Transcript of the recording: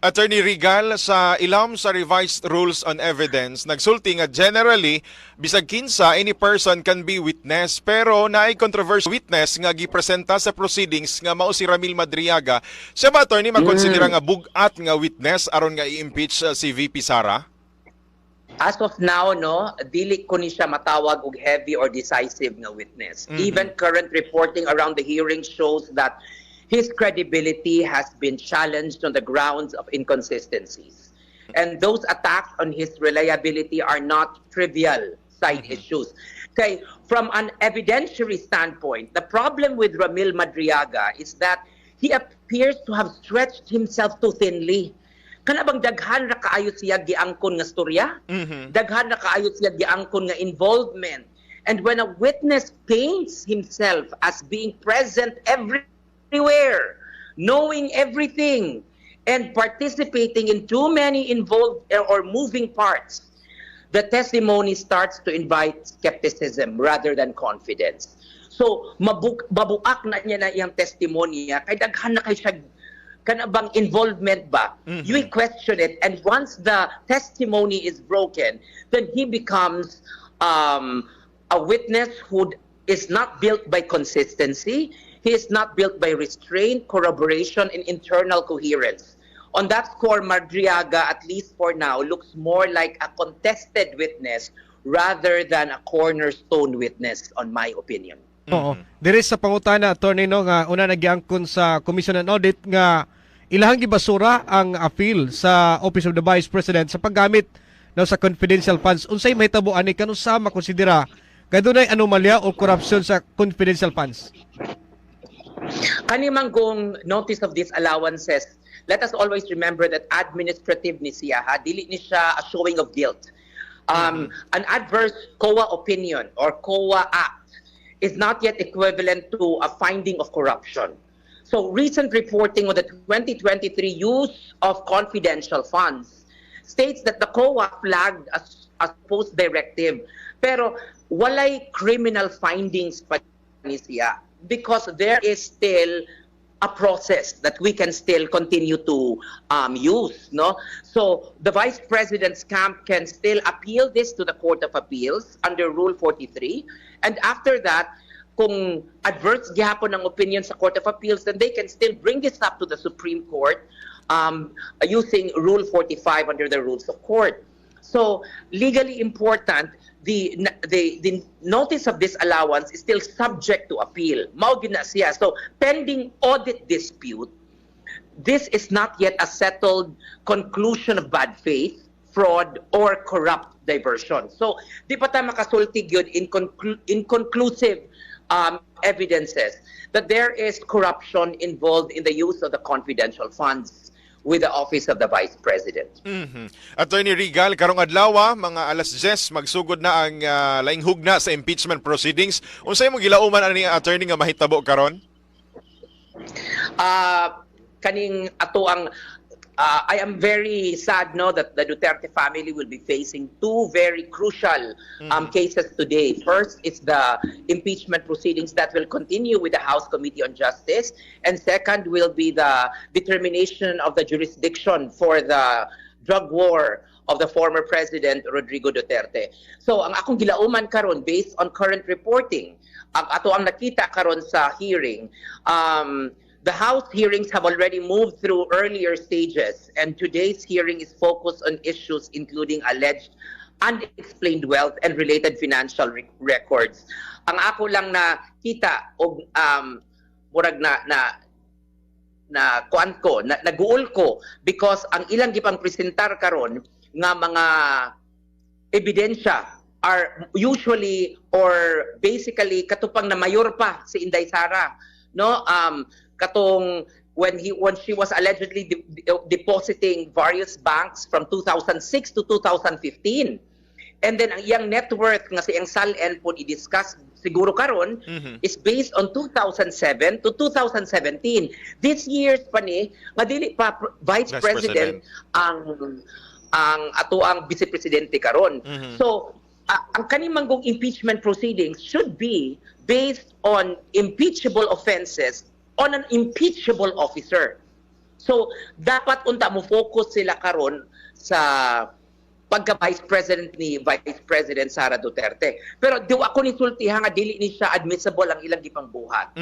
Attorney Rigal, sa ilawom sa revised rules on evidence, nagsulti nga generally, bisag kinsa, any person can be witness, pero naay controversial witness nga gipresenta sa proceedings nga mao si Ramil Madriaga. Siya ba, attorney, makonsidera nga bugat nga witness aron nga i-impeach si VP Sara? As of now, no, dili ko ni siya matawag og heavy or decisive nga witness. Even current reporting around the hearing shows that his credibility has been challenged on the grounds of inconsistencies. And those attacks on his reliability are not trivial side issues. Okay, from an evidentiary standpoint, the problem with Ramil Madriaga is that he appears to have stretched himself too thinly. Kana bang daghan ra kaayo siya giangkon nga storya? Daghan ra kaayo siya giangkon nga involvement. And when a witness paints himself as being present everywhere, knowing everything, and participating in too many involved or moving parts, the testimony starts to invite skepticism rather than confidence. So, mabuak na niya na iyang testimonya, kay daghan na kay siya kanabang involvement ba? You question it, and once the testimony is broken, then he becomes a witness who is not built by consistency. He is not built by restraint, corroboration, and internal coherence. On that score, Madriaga, at least for now, looks more like a contested witness rather than a cornerstone witness, on my opinion. Oo. Diri sa pangutana, attorney, no, nga una nagyangkon sa Commission on Audit nga ilahang gibasura ang appeal sa Office of the Vice President sa paggamit no, sa confidential funds. Unsay mahitabo ani kanus sa makonsidera kadunay anomalya o corruption sa confidential funds? Kanimang kung notice of these allowances, let us always remember that administrative ni siya, ha? Dili ni siya a showing of guilt. An adverse COA opinion or COA act is not yet equivalent to a finding of corruption. So recent reporting on the 2023 use of confidential funds states that the COA flagged as post-directive, pero walay criminal findings pa ni siya because there is still a process that we can still continue to use, no? So the Vice President's camp can still appeal this to the Court of Appeals under Rule 43, and after that, kung adverse gihapon ng opinion sa Court of Appeals, then they can still bring this up to the Supreme Court using Rule 45 under the Rules of Court. So legally important, the notice of disallowance is still subject to appeal. Mao gina siya. So pending audit dispute, this is not yet a settled conclusion of bad faith, fraud, or corrupt diversion. So di pa ta makasulti gyud in inconclusive evidences that there is corruption involved in the use of the confidential funds with the Office of the Vice President. Attorney Rigal, karong adlaw, mga alas 10, magsugod na ang laing hugna sa impeachment proceedings. Unsay mo gilauman ani attorney nga mahitabo karon? Kaning ato ang I am very sad, no, that the Duterte family will be facing two very crucial cases today. First is the impeachment proceedings that will continue with the House Committee on Justice, and second will be the determination of the jurisdiction for the drug war of the former President Rodrigo Duterte. So ang akong gilauman karon based on current reporting, ang ato ang nakita karon sa hearing, the House hearings have already moved through earlier stages, and today's hearing is focused on issues including alleged unexplained wealth and related financial records. Ang ako lang na kita og murag na kuan ko, naguol ko because ang ilang gipang presentar karon nga mga ebidensya are usually or basically katupang na mayor pa si Inday Sara, no? Katong when she was allegedly depositing various banks from 2006 to 2015. And then ang iyang net worth nga si ang SALN po i-discuss siguro karon is based on 2007 to 2017. This year's pa ni nga dili pa Vice President ang ato ang Vice Presidente karon. So ang kanimang impeachment proceedings should be based on impeachable offenses on an impeachable officer. So dapat unta mo focus sila karon sa pagka-Vice President ni Vice President Sara Duterte. Pero di ako nisultihan nga dili ni siya admissible ang ilang gipangbuhat.